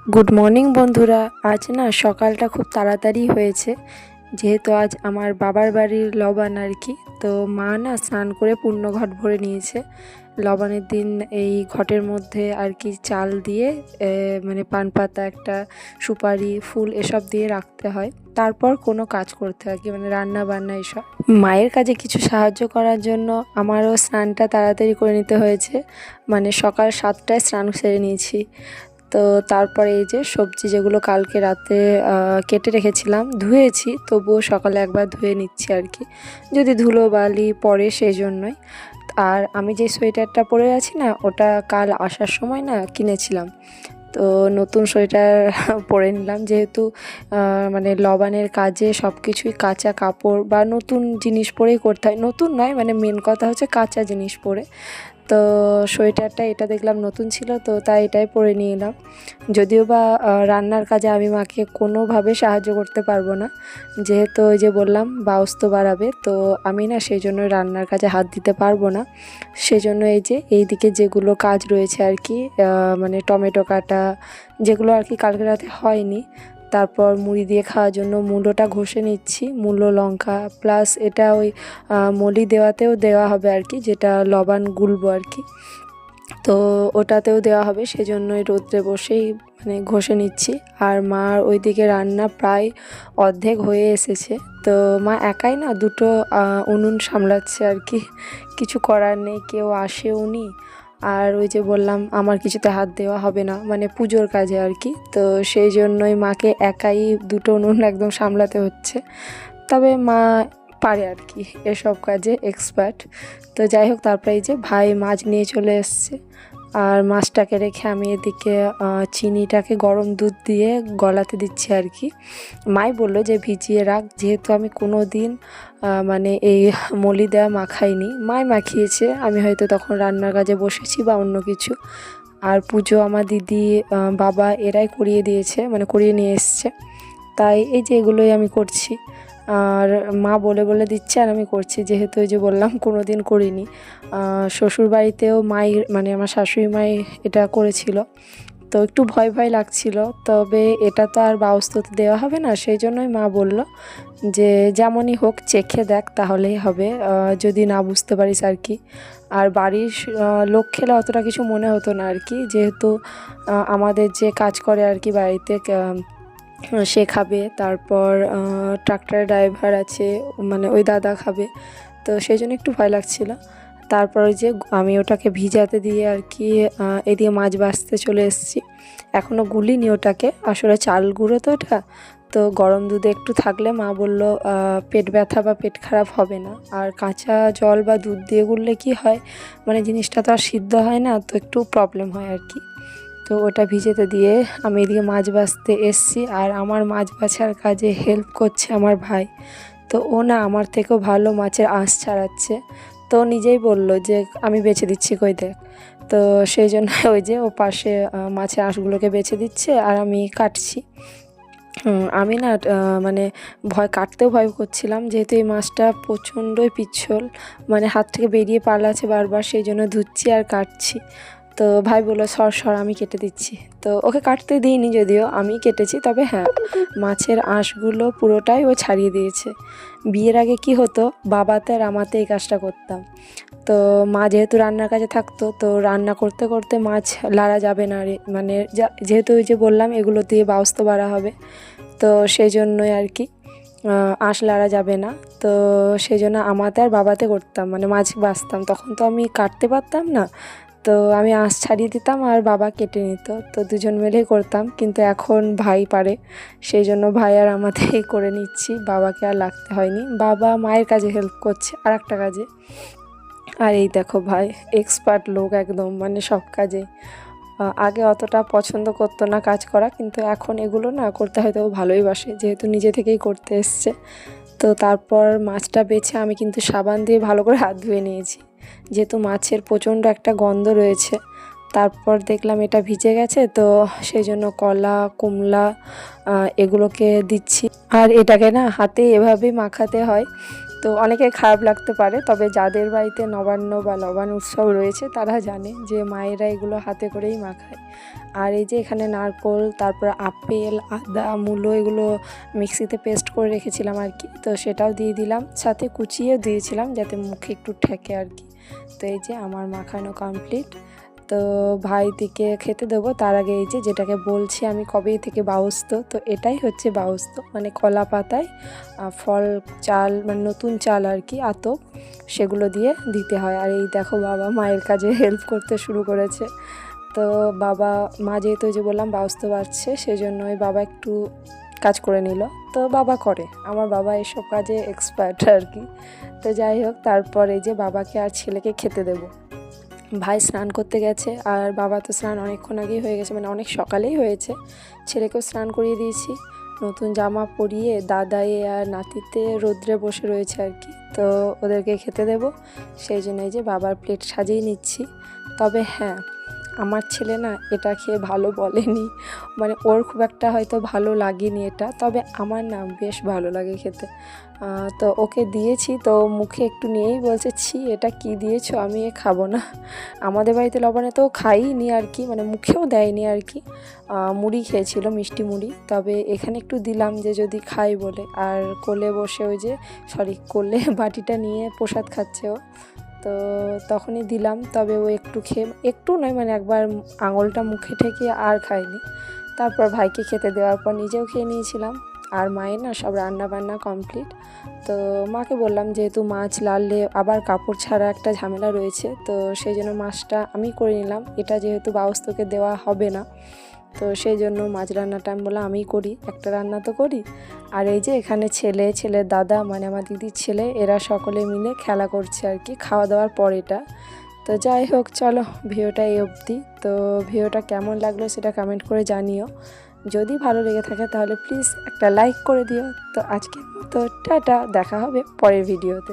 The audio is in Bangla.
গুড মর্নিং বন্ধুরা। আজ না সকালটা খুব তাড়াতাড়ি হয়েছে, যেহেতু আজ আমার বাবার বাড়ির লবান আর কি। তো মা না স্নান করে পূর্ণ ঘট ভরে নিয়েছে। লবানের দিন এই ঘটের মধ্যে আর কি চাল দিয়ে মানে পান পাতা, একটা সুপারি, ফুল এসব দিয়ে রাখতে হয়, তারপর কোনো কাজ করতে হয় কি, মানে রান্না বান্না এসব। মায়ের কাজে কিছু সাহায্য করার জন্য আমারও স্নানটা তাড়াতাড়ি করে নিতে হয়েছে, মানে সকাল 7টায় স্নান সেরে নিয়েছি। তো তারপরে এই যে সবজি যেগুলো কালকে রাতে কেটে রেখেছিলাম, ধুয়েছি, তবুও সকালে একবার ধুয়ে নিচ্ছি আর কি, যদি ধুলো বালি পড়ে সেই জন্যই। আর আমি যে সোয়েটারটা পরে আছি না, ওটা কাল আসার সময় না কিনেছিলাম। তো নতুন সোয়েটার পরে নিলাম, যেহেতু মানে লবানের কাজে সব কিছুই কাঁচা কাপড় বা নতুন জিনিস পরেই করতে হয়। নতুন নয়, মানে মেন কথা হচ্ছে কাঁচা জিনিস পরে। তো সোয়েটারটা এটা দেখলাম নতুন ছিল, তো তাই এটাই পরে নিয়ে এলাম। যদিও বা রান্নার কাজে আমি মাকে কোনোভাবে সাহায্য করতে পারবো না, যেহেতু ওই যে বললাম বাউস্ত বাড়াবে, তো আমি না সেই জন্য রান্নার কাজে হাত দিতে পারবো না। সেজন্য এই যে এইদিকে যেগুলো কাজ রয়েছে আর কি, মানে টমেটো কাটা, যেগুলো আর কি কালকে রাতে হয়নি, তারপর মুড়ি দিয়ে খাওয়ার জন্য মূলোটা ঘষে নিচ্ছি, মূলো, লঙ্কা, প্লাস এটা ওই মলি দেওয়াতেও দেওয়া হবে আর কি, যেটা লবান গুলবো আর কি, তো ওটাতেও দেওয়া হবে, সেজন্যই রোদ্রে বসেই মানে ঘষে নিচ্ছি। আর মার ওইদিকে রান্না প্রায় অর্ধেক হয়ে এসেছে। তো মা একাই না দুটো উনুন সামলাচ্ছে আর কি, কিছু করার নেই, কেউ আসেও নি। আর ওই যে বললাম আমার কিছুতে হাত দেওয়া হবে না, মানে পুজোর কাজে আর কি, তো সেই জন্যই মাকে একাই দুটো উনুন একদম সামলাতে হচ্ছে। তবে মা পারে আর কি এসব কাজে, এক্সপার্ট। তো যাই হোক, তারপরে এই যে ভাই মাছ নিয়ে চলে এসছে, আর মাছটাকে রেখে আমি এদিকে চিনিটাকে গরম দুধ দিয়ে গলাতে দিচ্ছি আর কি। মাই বললো যে ভিজিয়ে রাখ, যেহেতু আমি কোনো দিন মানে এই মলি দেওয়া মাখাইনি, মাই মাখিয়েছে, আমি হয়তো তখন রান্নার কাজে বসেছি বা অন্য কিছু। আর পুজো আমার দিদি, বাবা এরাই করিয়ে দিয়েছে, মানে করিয়ে নিয়ে এসছে, তাই এই যে এগুলোই আমি করছি। আর মা বলে বলে দিচ্ছে আর আমি করছি, যেহেতু ওই যে বললাম কোনো দিন করিনি। শ্বশুরবাড়িতেও মাই, মানে আমার শাশুড়ি মাই এটা করেছিল, তো একটু ভয় ভয় লাগছিল। তবে এটা তো আর বাউস্ততে দেওয়া হবে না, সেই জন্যই মা বলল যে যেমনই হোক চেখে দেখ, তাহলেই হবে, যদি না বুঝতে পারিস আর কি। আর বাড়ির লোক খেলে অতটা কিছু মনে হতো না আর কি, যেহেতু আমাদের যে কাজ করে আর কি বাড়িতে, সে খাবে, তারপর ট্রাক্টরের ড্রাইভার আছে, মানে ওই দাদা খাবে, তো সেই জন্য একটু ভয় লাগছিল। তারপর ওই যে আমি ওটাকে ভিজাতে দিয়ে আর কি এদিকে মাছ ভাজতে চলে এসেছি। এখনও গুলিনি ওটাকে, আসলে চাল গুঁড়ো তো এটা, তো গরম দুধে একটু থাকলে মা বলল পেট ব্যথা বা পেট খারাপ হবে না। আর কাঁচা জল বা দুধ দিয়ে গুললে কি হয়, মানে জিনিসটা তো আর সিদ্ধ হয় না, তো একটু প্রবলেম হয় আর কি। তো ওটা ভিজেতে দিয়ে আমি এদিকে মাছ ভাজতে এসছি, আর আমার মাছ ভাজার কাজে হেল্প করছে আমার ভাই। তো ও না আমার থেকেও ভালো মাছের আঁশ ছাড়াচ্ছে, তো নিজেই বলল যে আমি বেছে দিচ্ছি, কই দেখ। তো সেই জন্য ওই যে ও পাশে মাছের আঁশগুলোকে বেছে দিচ্ছে আর আমি কাটছি। আমি না মানে কাটতেও ভয় করছিলাম, যেহেতু এই মাছটা প্রচণ্ডই পিচ্ছিল, মানে হাত থেকে বেরিয়ে পালাচ্ছে বারবার, সেই জন্য ধুচ্ছি আর কাটছি। তো ভাই বললো সর সর, আমি কেটে দিচ্ছি। তো ওকে কাটতে দিইনি, যদিও আমি কেটেছি, তবে হ্যাঁ মাছের আঁশগুলো পুরোটাই ও ছাড়িয়ে দিয়েছে। বিয়ের আগে কি হতো, বাবাতে আর আমাতে এই কাজটা করতাম। তো মা যেহেতু রান্নার কাজে থাকতো, তো রান্না করতে করতে মাছ লাড়া যাবে না রে, মানে যেহেতু ওই যে বললাম এগুলো দিয়ে বাউস্ত বাড়া হবে, তো সেই জন্যই আর কি আঁশ লাড়া যাবে না। তো সেই জন্য আমাতে আর বাবাতে করতাম, মানে মাছ বাছতাম, তখন তো আমি কাটতে পারতাম না, তো আমি আঁশ ছাড়িয়ে দিতাম আর বাবা কেটে নিত, তো দুজন মিলেই করতাম। কিন্তু এখন ভাই পারে, সেই জন্য ভাই আর আমাতেই করে নিচ্ছি, বাবাকে আর লাগতে হয়নি। বাবা মায়ের কাজে হেল্প করছে আর একটা কাজে। আর এই দেখো ভাই এক্সপার্ট লোক একদম, মানে সব কাজে। আগে অতটা পছন্দ করতো না কাজ করা, কিন্তু এখন এগুলো না করতে হয়তো ও ভালোই বাসে, যেহেতু নিজে থেকেই করতে এসছে। তো তারপর মাছটা বেছে আমি কিন্তু সাবান দিয়ে ভালো করে হাত ধুয়ে নিয়েছি, যেহেতু মাছের প্রচণ্ড একটা গন্ধ রয়েছে। তারপর দেখলাম এটা ভিজে গেছে, তো সেই জন্য কলা, কুমড়া এগুলোকে দিচ্ছি। আর এটাকে না হাতে এভাবেই মাখাতে হয়, তো অনেকের খারাপ লাগতে পারে, তবে যাদের বাড়িতে নবান্ন বা লবান উৎসব রয়েছে তারা জানে যে মায়েরা এগুলো হাতে করেই মাখায়। আর এই যে এখানে নারকোল, তারপর আপেল, আদা, মূলো এগুলো মিক্সিতে পেস্ট করে রেখেছিলাম আর কি, তো সেটাও দিয়ে দিলাম, সাথে কুচিয়ে দিয়েছিলাম যাতে মুখে একটু ঠেকে আর কি। তো এই যে আমার মাখানো কমপ্লিট। তো ভাইদিকে খেতে দেবো তার আগে এই যে যেটাকে বলছি আমি কবেই থেকে বাউস্ত, তো এটাই হচ্ছে বাউস্ত, মানে কলা পাতায় ফল চাল, মানে নতুন চাল আর কি, আতপ, সেগুলো দিয়ে দিতে হয়। আর এই দেখো বাবা মায়ের কাজে হেল্প করতে শুরু করেছে। তো মা যেহেতু যে বললাম বাউস্ত বাড়ছে, সেই জন্য ওই বাবা একটু কাজ করে নিল। তো বাবা করে, আমার বাবা এসব কাজে এক্সপার্ট আর কি। তো যাই হোক, তারপর এই যে বাবাকে আর ছেলেকে খেতে দেবো। ভাই স্নান করতে গেছে, আর বাবা তো স্নান অনেকক্ষণ আগেই হয়ে গেছে, মানে অনেক সকালেই হয়েছে। ছেলেকেও স্নান করিয়ে দিয়েছি, নতুন জামা পরিয়ে দাদাই আর নাতিতে রোদ্রে বসে রয়েছে আর কি। তো ওদেরকে খেতে দেবো, সেই জন্য এই যে বাবার প্লেট সাজিয়ে নিচ্ছি। তবে হ্যাঁ, আমার ছেলে না এটা খেয়ে ভালো বলেনি, মানে ওর খুব একটা হয়তো ভালো লাগেনি এটা, তবে আমার না বেশ ভালো লাগে খেতে। তো ওকে দিয়েছি, তো মুখে একটু নিয়েই বলছে, ছি এটা কি দিয়েছো, আমি খাবো না। আমাদের বাড়িতে লবণে তো খাইনি আর কি, মানে মুখেও দেয়নি আর কি। মুড়ি খেয়েছিল, মিষ্টি মুড়ি, তবে এখানে একটু দিলাম যে যদি খাই বলে। আর কোলে বসে ওই যে কোলে বাটিটা নিয়ে প্রসাদ খাচ্ছে ও, তো তখনই দিলাম। তবে ও একটু খেয়ে, একটু নয় মানে একবার আঙুলটা মুখে ঠেকিয়ে আর খায়নি। তারপর ভাইকে খেতে দেওয়ার পর নিজেও খেয়ে নিয়েছিলাম। আর মায়ের না সব রান্না বান্না কমপ্লিট। তো মাকে বললাম যেহেতু মাছ লাললে আবার কাপড় ছাড়া একটা ঝামেলা রয়েছে, তো সেই জন্য মাছটা আমি করে নিলাম, এটা যেহেতু বাউস্তকে দেওয়া হবে না, তো সেই জন্য মাছ রান্নাটা আমি বললাম আমিই করি, একটা রান্না তো করি। আর এই যে এখানে ছেলের দাদা, মানে আমার দিদির ছেলে, এরা সকলে মিলে খেলা করছে আর কি খাওয়া দাওয়ার পর এটা। তো যাই হোক, চলো ভিডিওটা এই অবধি। তো ভিডিওটা কেমন লাগলো সেটা কমেন্ট করে জানিও। যদি ভালো লেগে থাকে তাহলে প্লিজ একটা লাইক করে দিও। তো আজকের মতো টাটা, দেখা হবে পরের ভিডিওতে।